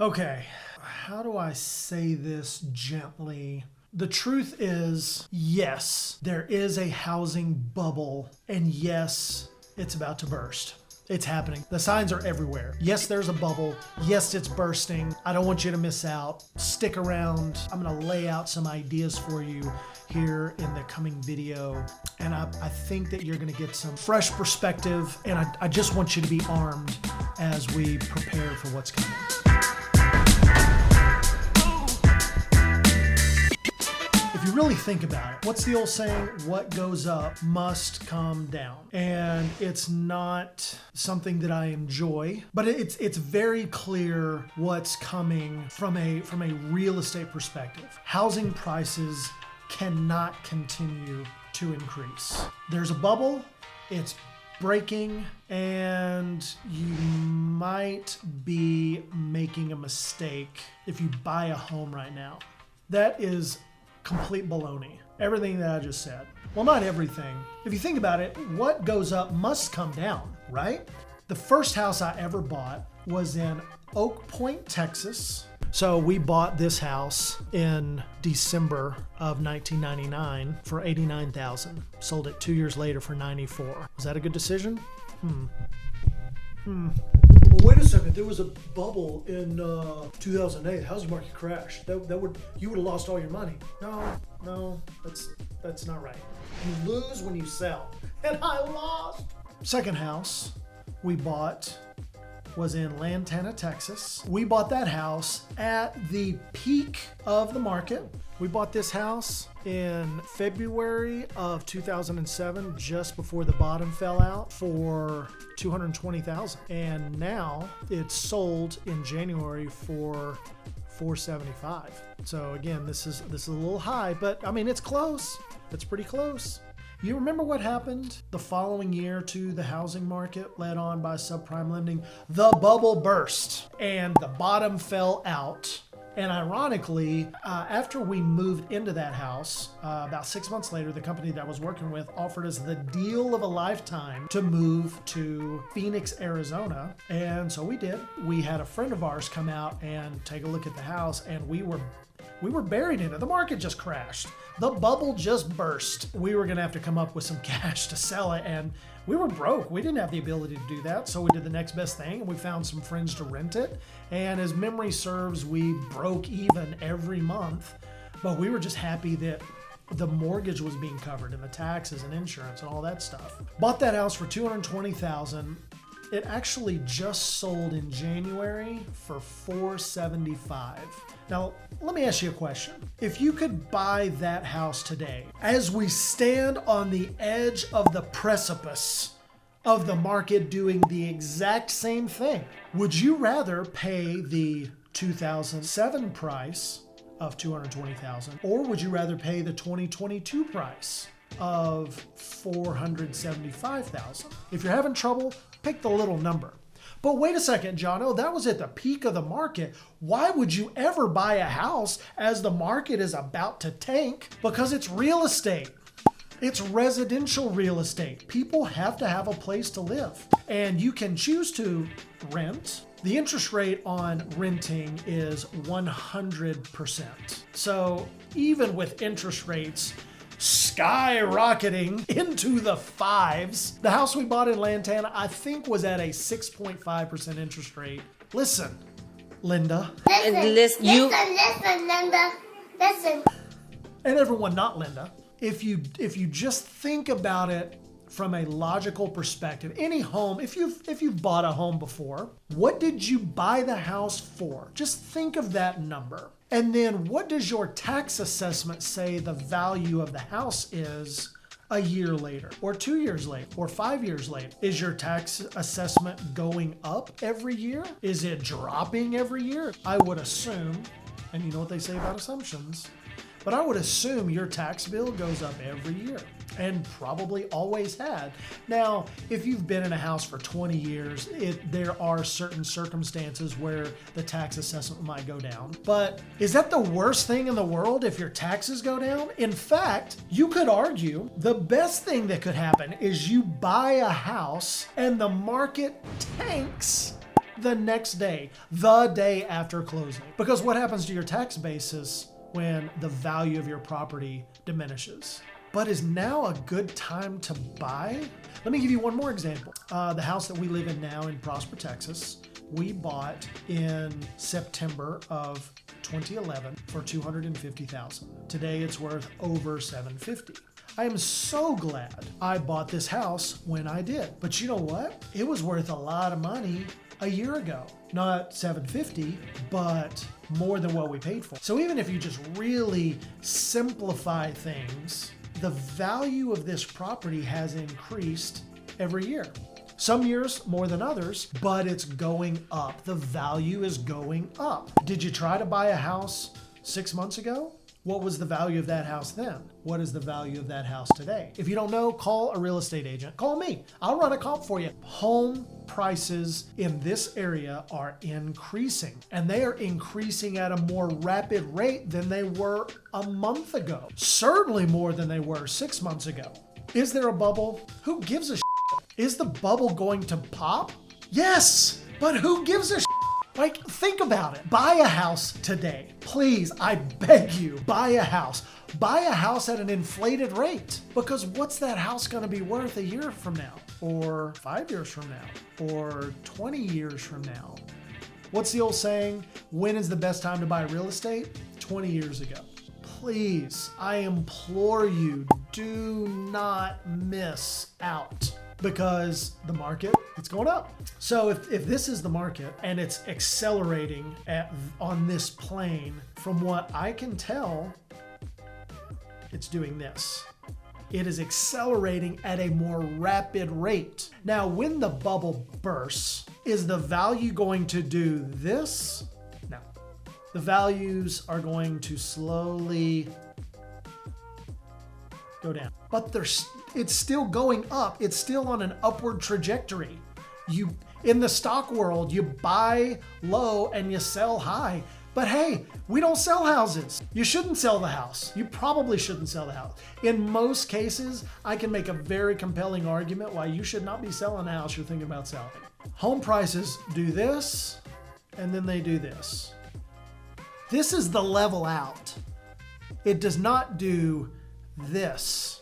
Okay, how do I say this gently? The truth is, yes, there is a housing bubble, and yes, it's about to burst. It's happening. The signs are everywhere. Yes, there's a bubble. Yes, it's bursting. I don't want you to miss out. Stick around. I'm gonna lay out some ideas for you here in the coming video. And I think that you're gonna get some fresh perspective, and I just want you to be armed as we prepare for what's coming. If you really think about it, what's the old saying? What goes up must come down. And it's not something that I enjoy, but it's very clear what's coming from a real estate perspective. Housing prices cannot continue to increase. There's a bubble, it's breaking, and you might be making a mistake if you buy a home right now. That is complete baloney. Everything that I just said. Well, not everything. If you think about it, what goes up must come down, right? The first house I ever bought was in Oak Point, Texas. So we bought this house in December of 1999 for $89,000. Sold it 2 years later for $94,000. Was that a good decision? Well, wait a second. There was a bubble in 2008. The housing market crashed. You would have lost all your money. No, that's not right. You lose when you sell, and I lost. Second house we bought was in Lantana, Texas. We bought that house at the peak of the market. We bought this house in February of 2007, just before the bottom fell out, for $220,000. And now it's sold in January for $475,000. So again, this is a little high, but I mean, it's close. It's pretty close. You remember what happened the following year to the housing market, led on by subprime lending? The bubble burst and the bottom fell out. And ironically, after we moved into that house, about 6 months later, the company that I was working with offered us the deal of a lifetime to move to Phoenix, Arizona. And so we did. We had a friend of ours come out and take a look at the house, and we were buried in it. The market just crashed. The bubble just burst. We were gonna have to come up with some cash to sell it, and we were broke. We didn't have the ability to do that, so we did the next best thing, and we found some friends to rent it. And as memory serves, we broke even every month, but we were just happy that the mortgage was being covered and the taxes and insurance and all that stuff. Bought that house for $220,000. It actually just sold in January for $475,000. Now, let me ask you a question. If you could buy that house today, as we stand on the edge of the precipice of the market doing the exact same thing, would you rather pay the 2007 price of $220,000, or would you rather pay the 2022 price of $475,000? If you're having trouble, pick the little number. But wait a second, Jono, that was at the peak of the market. Why would you ever buy a house as the market is about to tank? Because it's real estate. It's residential real estate. People have to have a place to live. And you can choose to rent. The interest rate on renting is 100%. So even with interest rates skyrocketing into the fives, the house we bought in Lantana, I think, was at a 6.5% interest rate. Listen, Linda. Listen, Linda. Listen. And everyone not Linda. If you just think about it from a logical perspective, any home, if you've bought a home before, what did you buy the house for? Just think of that number. And then what does your tax assessment say the value of the house is a year later, or 2 years later, or 5 years later? Is your tax assessment going up every year? Is it dropping every year? I would assume, and you know what they say about assumptions, but I would assume your tax bill goes up every year, and probably always had. Now, if you've been in a house for 20 years, there are certain circumstances where the tax assessment might go down. But is that the worst thing in the world if your taxes go down? In fact, you could argue the best thing that could happen is you buy a house and the market tanks. the next day, the day after closing. Because what happens to your tax basis when the value of your property diminishes? But is now a good time to buy? Let me give you one more example. The house that we live in now in Prosper, Texas, we bought in September of 2011 for $250,000. Today it's worth over $750,000. I am so glad I bought this house when I did. But you know what? It was worth a lot of money a year ago. Not $750,000, but more than what we paid for. So even if you just really simplify things, the value of this property has increased every year. Some years more than others, but it's going up. The value is going up. Did you try to buy a house 6 months ago? What was the value of that house then? What is the value of that house today? If you don't know, call a real estate agent. Call me. I'll run a comp for you. Home prices in this area are increasing, and they are increasing at a more rapid rate than they were a month ago. Certainly more than they were 6 months ago. Is there a bubble? Who gives a shit? Is the bubble going to pop? Yes, but who gives a shit? Like, think about it. Buy a house today. Please, I beg you, buy a house. Buy a house at an inflated rate. Because what's that house going to be worth a year from now? Or 5 years from now? Or 20 years from now? What's the old saying? When is the best time to buy real estate? 20 years ago. Please, I implore you, do not miss out. Because the market, it's going up. So if this is the market and it's accelerating on this plane, from what I can tell, it's doing this. It is accelerating at a more rapid rate. Now, when the bubble bursts, is the value going to do this? No. The values are going to slowly go down. But it's still going up. It's still on an upward trajectory. In the stock world, you buy low and you sell high. But hey, we don't sell houses. You shouldn't sell the house. You probably shouldn't sell the house. In most cases, I can make a very compelling argument why you should not be selling a house you're thinking about selling. Home prices do this, and then they do this. This is the level out. It does not do this.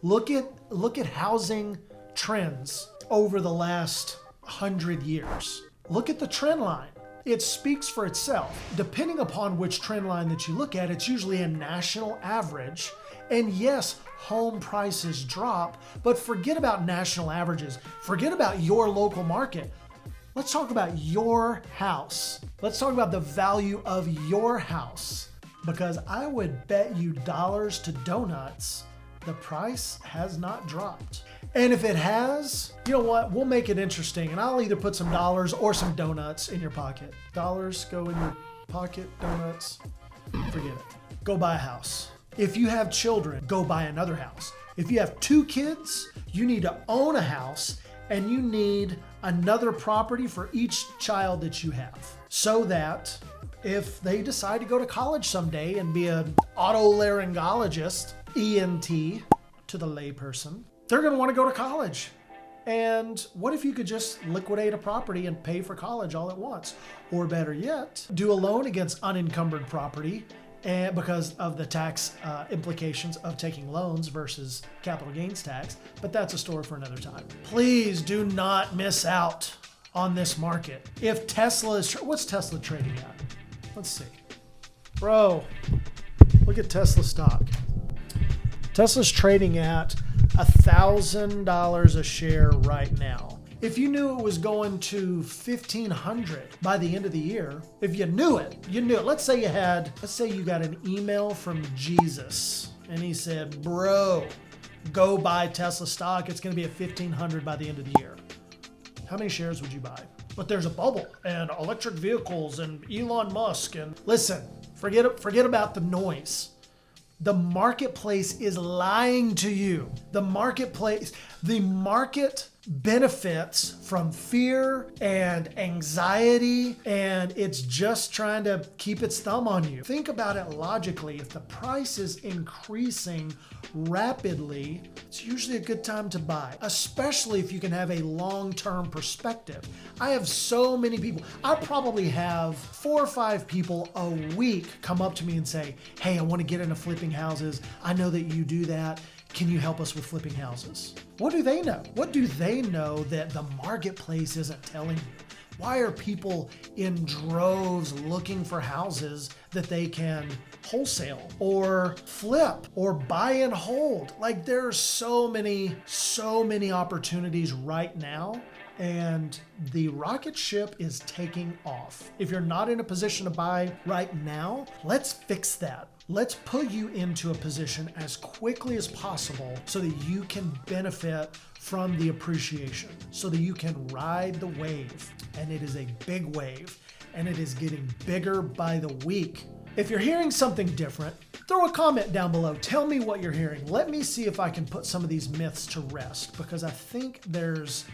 Look at housing trends over the last 100 years. Look at the trend line. It speaks for itself. Depending upon which trend line that you look at, it's usually a national average. And yes, home prices drop, but forget about national averages. Forget about your local market. Let's talk about your house. Let's talk about the value of your house. Because I would bet you dollars to donuts, the price has not dropped. And if it has, you know what? We'll make it interesting, and I'll either put some dollars or some donuts in your pocket. Dollars go in your pocket, donuts, forget it. Go buy a house. If you have children, go buy another house. If you have 2 kids, you need to own a house, and you need another property for each child that you have. So that if they decide to go to college someday and be an otolaryngologist, ENT to the layperson, they're going to want to go to college. And what if you could just liquidate a property and pay for college all at once? Or better yet, do a loan against unencumbered property, and because of the tax implications of taking loans versus capital gains tax. But that's a story for another time. Please do not miss out on this market. If Tesla is, what's Tesla trading at? Let's see. Bro, look at Tesla stock. Tesla's trading at $1,000 a share right now. If you knew it was going to $1,500 by the end of the year, if you knew it, you knew it. Let's say you got an email from Jesus and he said, bro, go buy Tesla stock. It's going to be at $1,500 by the end of the year. How many shares would you buy? But there's a bubble and electric vehicles and Elon Musk and listen, forget about the noise. The marketplace is lying to you. The market benefits from fear and anxiety, and it's just trying to keep its thumb on you. Think about it logically. If the price is increasing rapidly, it's usually a good time to buy, especially if you can have a long-term perspective. I have so many people. I probably have 4 or 5 people a week come up to me and say, hey, I want to get into flipping houses. I know that you do that. Can you help us with flipping houses? What do they know? What do they know that the marketplace isn't telling you? Why are people in droves looking for houses that they can wholesale or flip or buy and hold? Like, there are so many opportunities right now, and the rocket ship is taking off. If you're not in a position to buy right now, let's fix that. Let's put you into a position as quickly as possible so that you can benefit from the appreciation, so that you can ride the wave. And it is a big wave, and it is getting bigger by the week. If you're hearing something different, throw a comment down below. Tell me what you're hearing. Let me see if I can put some of these myths to rest, because I think there's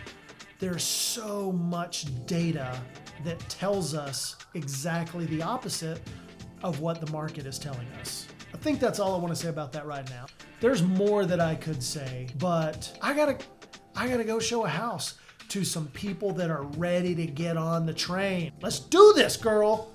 so much data that tells us exactly the opposite of what the market is telling us. I think that's all I want to say about that right now. There's more that I could say, but I gotta go show a house to some people that are ready to get on the train. Let's do this, girl.